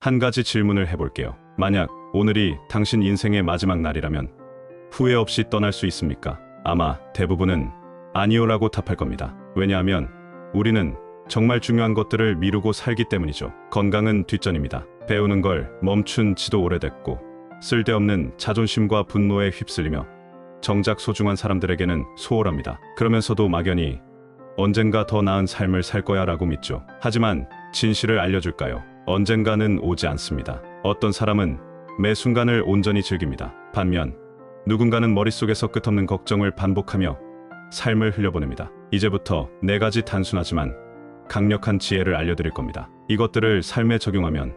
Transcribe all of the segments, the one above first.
한 가지 질문을 해볼게요. 만약 오늘이 당신 인생의 마지막 날이라면 후회 없이 떠날 수 있습니까? 아마 대부분은 아니요라고 답할 겁니다. 왜냐하면 우리는 정말 중요한 것들을 미루고 살기 때문이죠. 건강은 뒷전입니다. 배우는 걸 멈춘 지도 오래됐고, 쓸데없는 자존심과 분노에 휩쓸리며 정작 소중한 사람들에게는 소홀합니다. 그러면서도 막연히 언젠가 더 나은 삶을 살 거야 라고 믿죠. 하지만 진실을 알려줄까요? 언젠가는 오지 않습니다. 어떤 사람은 매 순간을 온전히 즐깁니다. 반면 누군가는 머릿속에서 끝없는 걱정을 반복하며 삶을 흘려보냅니다. 이제부터 4가지 단순하지만 강력한 지혜를 알려드릴 겁니다. 이것들을 삶에 적용하면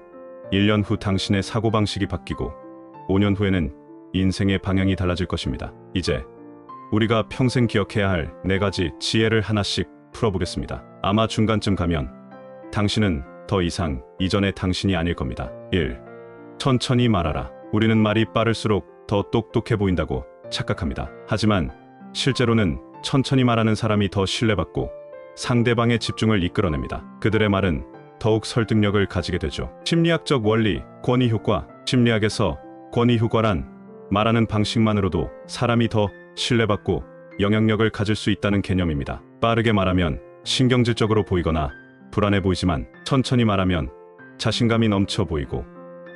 1년 후 당신의 사고방식이 바뀌고 5년 후에는 인생의 방향이 달라질 것입니다. 이제 우리가 평생 기억해야 할 4가지 지혜를 하나씩 풀어보겠습니다. 아마 중간쯤 가면 당신은 더 이상 이전의 당신이 아닐 겁니다. 1. 천천히 말하라. 우리는 말이 빠를수록 더 똑똑해 보인다고 착각합니다. 하지만 실제로는 천천히 말하는 사람이 더 신뢰받고 상대방의 집중을 이끌어냅니다. 그들의 말은 더욱 설득력을 가지게 되죠. 심리학적 원리, 권위 효과. 심리학에서 권위 효과란 말하는 방식만으로도 사람이 더 신뢰받고 영향력을 가질 수 있다는 개념입니다. 빠르게 말하면 신경질적으로 보이거나 불안해 보이지만 천천히 말하면 자신감이 넘쳐 보이고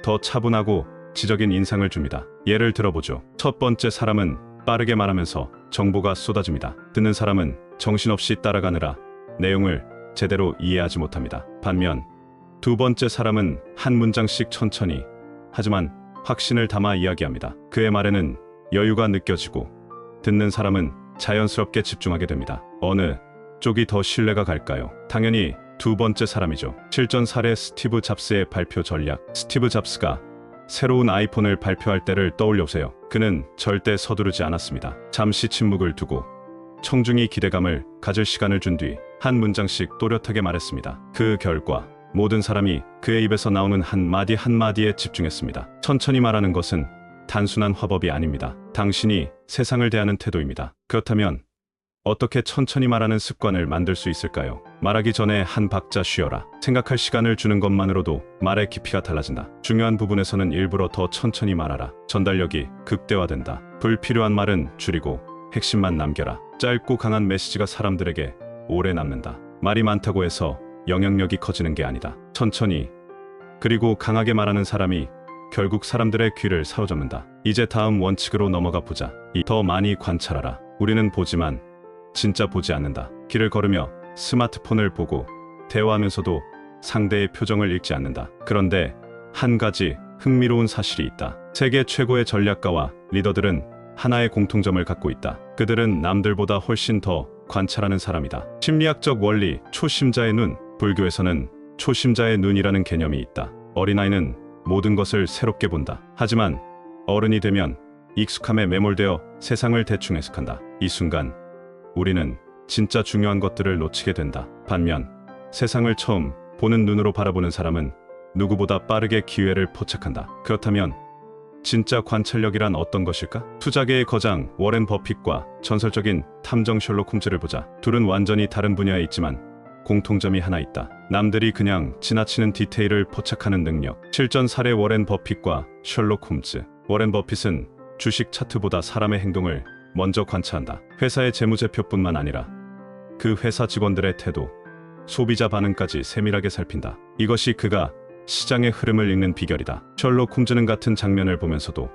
더 차분하고 지적인 인상을 줍니다. 예를 들어보죠. 첫 번째 사람은 빠르게 말하면서 정보가 쏟아집니다. 듣는 사람은 정신없이 따라가느라 내용을 제대로 이해하지 못합니다. 반면 두 번째 사람은 한 문장씩 천천히 하지만 확신을 담아 이야기합니다. 그의 말에는 여유가 느껴지고 듣는 사람은 자연스럽게 집중하게 됩니다. 어느 쪽이 더 신뢰가 갈까요? 당연히 두 번째 사람이죠. 실전 사례 스티브 잡스의 발표 전략. 스티브 잡스가 새로운 아이폰을 발표할 때를 떠올려보세요. 그는 절대 서두르지 않았습니다. 잠시 침묵을 두고 청중이 기대감을 가질 시간을 준 뒤 한 문장씩 또렷하게 말했습니다. 그 결과 모든 사람이 그의 입에서 나오는 한마디 한마디에 집중했습니다. 천천히 말하는 것은 단순한 화법이 아닙니다. 당신이 세상을 대하는 태도입니다. 그렇다면 어떻게 천천히 말하는 습관을 만들 수 있을까요? 말하기 전에 한 박자 쉬어라. 생각할 시간을 주는 것만으로도 말의 깊이가 달라진다. 중요한 부분에서는 일부러 더 천천히 말하라. 전달력이 극대화된다. 불필요한 말은 줄이고 핵심만 남겨라. 짧고 강한 메시지가 사람들에게 오래 남는다. 말이 많다고 해서 영향력이 커지는 게 아니다. 천천히 그리고 강하게 말하는 사람이 결국 사람들의 귀를 사로잡는다. 이제 다음 원칙으로 넘어가 보자. 더 많이 관찰하라. 우리는 보지만 진짜 보지 않는다. 길을 걸으며 스마트폰을 보고 대화하면서도 상대의 표정을 읽지 않는다. 그런데 한 가지 흥미로운 사실이 있다. 세계 최고의 전략가와 리더들은 하나의 공통점을 갖고 있다. 그들은 남들보다 훨씬 더 관찰하는 사람이다. 심리학적 원리, 초심자의 눈. 불교에서는 초심자의 눈이라는 개념이 있다. 어린아이는 모든 것을 새롭게 본다. 하지만 어른이 되면 익숙함에 매몰되어 세상을 대충 해석한다. 이 순간 우리는 진짜 중요한 것들을 놓치게 된다. 반면 세상을 처음 보는 눈으로 바라보는 사람은 누구보다 빠르게 기회를 포착한다. 그렇다면 진짜 관찰력이란 어떤 것일까? 투자계의 거장 워렌 버핏과 전설적인 탐정 셜록 홈즈를 보자. 둘은 완전히 다른 분야에 있지만 공통점이 하나 있다. 남들이 그냥 지나치는 디테일을 포착하는 능력. 실전 사례 워렌 버핏과 셜록 홈즈. 워렌 버핏은 주식 차트보다 사람의 행동을 먼저 관찰한다. 회사의 재무제표뿐만 아니라 그 회사 직원들의 태도, 소비자 반응까지 세밀하게 살핀다. 이것이 그가 시장의 흐름을 읽는 비결이다. 셜록 홈즈는 같은 장면을 보면서도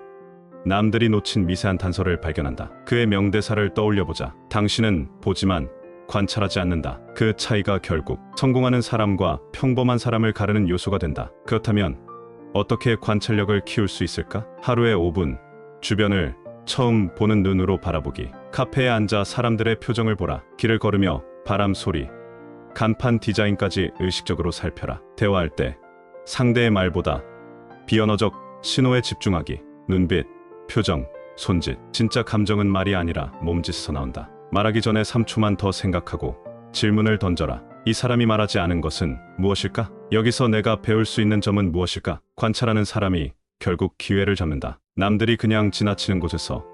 남들이 놓친 미세한 단서를 발견한다. 그의 명대사를 떠올려보자. 당신은 보지만 관찰하지 않는다. 그 차이가 결국 성공하는 사람과 평범한 사람을 가르는 요소가 된다. 그렇다면 어떻게 관찰력을 키울 수 있을까? 하루에 5분, 주변을 처음 보는 눈으로 바라보기. 카페에 앉아 사람들의 표정을 보라. 길을 걸으며 바람 소리, 간판 디자인까지 의식적으로 살펴라. 대화할 때 상대의 말보다 비언어적 신호에 집중하기. 눈빛, 표정, 손짓. 진짜 감정은 말이 아니라 몸짓에서 나온다. 말하기 전에 3초만 더 생각하고 질문을 던져라. 이 사람이 말하지 않은 것은 무엇일까? 여기서 내가 배울 수 있는 점은 무엇일까? 관찰하는 사람이 결국 기회를 잡는다. 남들이 그냥 지나치는 곳에서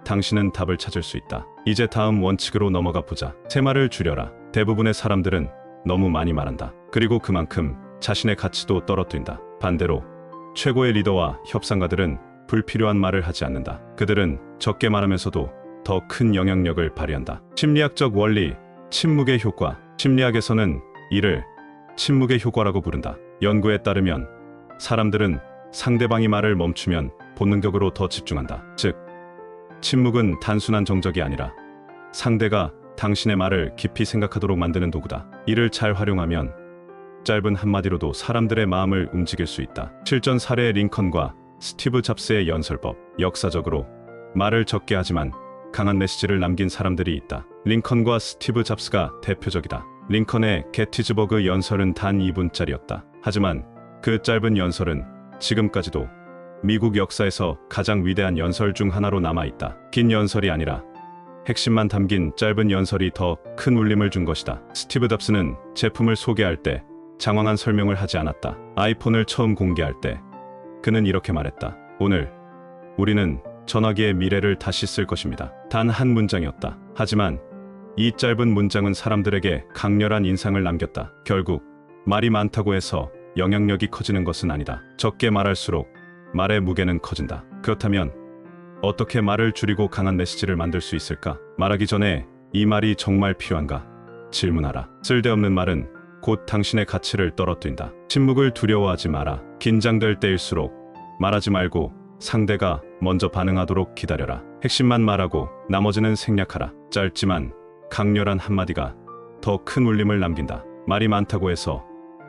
당신은 답을 찾을 수 있다. 이제 다음 원칙으로 넘어가 보자. 세 말을 줄여라. 대부분의 사람들은 너무 많이 말한다. 그리고 그만큼 자신의 가치도 떨어뜨린다. 반대로 최고의 리더와 협상가들은 불필요한 말을 하지 않는다. 그들은 적게 말하면서도 더 큰 영향력을 발휘한다. 심리학적 원리, 침묵의 효과. 심리학에서는 이를 침묵의 효과라고 부른다. 연구에 따르면 사람들은 상대방이 말을 멈추면 본능적으로 더 집중한다. 즉, 침묵은 단순한 정적이 아니라 상대가 당신의 말을 깊이 생각하도록 만드는 도구다. 이를 잘 활용하면 짧은 한마디로도 사람들의 마음을 움직일 수 있다. 실전 사례 링컨과 스티브 잡스의 연설법. 역사적으로 말을 적게 하지만 강한 메시지를 남긴 사람들이 있다. 링컨과 스티브 잡스가 대표적이다. 링컨의 게티즈버그 연설은 단 2분짜리였다. 하지만 그 짧은 연설은 지금까지도 미국 역사에서 가장 위대한 연설 중 하나로 남아있다. 긴 연설이 아니라 핵심만 담긴 짧은 연설이 더 큰 울림을 준 것이다. 스티브 잡스는 제품을 소개할 때 장황한 설명을 하지 않았다. 아이폰을 처음 공개할 때 그는 이렇게 말했다. 오늘 우리는 전화기의 미래를 다시 쓸 것입니다. 단 한 문장이었다. 하지만 이 짧은 문장은 사람들에게 강렬한 인상을 남겼다. 결국 말이 많다고 해서 영향력이 커지는 것은 아니다. 적게 말할수록 말의 무게는 커진다. 그렇다면 어떻게 말을 줄이고 강한 메시지를 만들 수 있을까? 말하기 전에 이 말이 정말 필요한가? 질문하라. 쓸데없는 말은 곧 당신의 가치를 떨어뜨린다. 침묵을 두려워하지 마라. 긴장될 때일수록 말하지 말고 상대가 먼저 반응하도록 기다려라. 핵심만 말하고 나머지는 생략하라. 짧지만 강렬한 한마디가 더 큰 울림을 남긴다. 말이 많다고 해서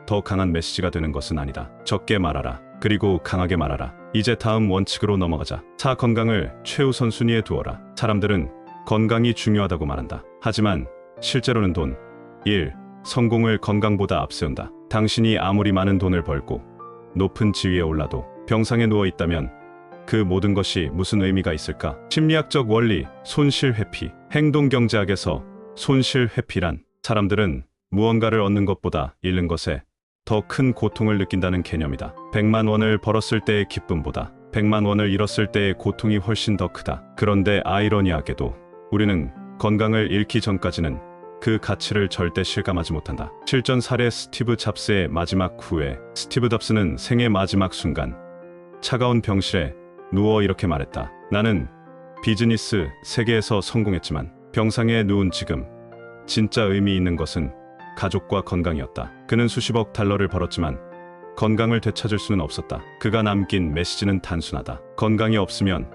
더 강한 메시지가 되는 것은 아니다. 적게 말하라. 그리고 강하게 말하라. 이제 다음 원칙으로 넘어가자. 4. 건강을 최우선 순위에 두어라. 사람들은 건강이 중요하다고 말한다. 하지만 실제로는 돈, 일, 성공을 건강보다 앞세운다. 당신이 아무리 많은 돈을 벌고 높은 지위에 올라도 병상에 누워 있다면 그 모든 것이 무슨 의미가 있을까? 심리학적 원리, 손실 회피. 행동경제학에서 손실 회피란 사람들은 무언가를 얻는 것보다 잃는 것에 더 큰 고통을 느낀다는 개념이다. 100만 원을 벌었을 때의 기쁨보다 100만 원을 잃었을 때의 고통이 훨씬 더 크다. 그런데 아이러니하게도 우리는 건강을 잃기 전까지는 그 가치를 절대 실감하지 못한다. 실전 사례 스티브 잡스의 마지막 후회. 스티브 잡스는 생의 마지막 순간 차가운 병실에 누워 이렇게 말했다. 나는 비즈니스 세계에서 성공했지만 병상에 누운 지금 진짜 의미 있는 것은 가족과 건강이었다. 그는 수십억 달러를 벌었지만 건강을 되찾을 수는 없었다. 그가 남긴 메시지는 단순하다. 건강이 없으면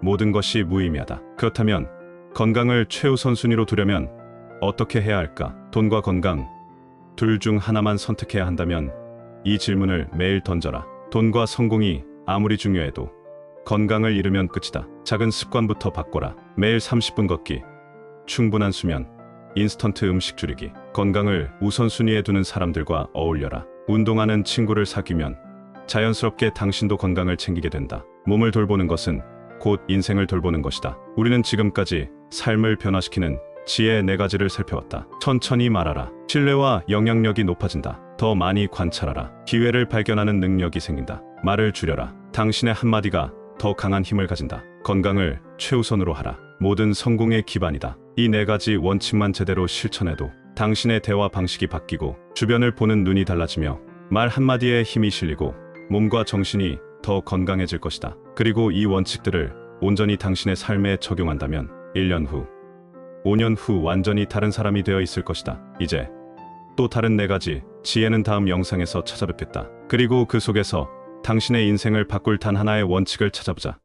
모든 것이 무의미하다. 그렇다면 건강을 최우선 순위로 두려면 어떻게 해야 할까? 돈과 건강, 둘 중 하나만 선택해야 한다면 이 질문을 매일 던져라. 돈과 성공이 아무리 중요해도 건강을 잃으면 끝이다. 작은 습관부터 바꿔라. 매일 30분 걷기, 충분한 수면, 인스턴트 음식 줄이기. 건강을 우선순위에 두는 사람들과 어울려라. 운동하는 친구를 사귀면 자연스럽게 당신도 건강을 챙기게 된다. 몸을 돌보는 것은 곧 인생을 돌보는 것이다. 우리는 지금까지 삶을 변화시키는 지혜의 4가지를 살펴왔다. 천천히 말하라. 신뢰와 영향력이 높아진다. 더 많이 관찰하라. 기회를 발견하는 능력이 생긴다. 말을 줄여라. 당신의 한마디가 더 강한 힘을 가진다. 건강을 최우선으로 하라. 모든 성공의 기반이다. 이 4가지 원칙만 제대로 실천해도 당신의 대화 방식이 바뀌고 주변을 보는 눈이 달라지며 말 한마디에 힘이 실리고 몸과 정신이 더 건강해질 것이다. 그리고 이 원칙들을 온전히 당신의 삶에 적용한다면 1년 후, 5년 후 완전히 다른 사람이 되어 있을 것이다. 이제 또 다른 4가지 지혜는 다음 영상에서 찾아뵙겠다. 그리고 그 속에서 당신의 인생을 바꿀 단 하나의 원칙을 찾아보자.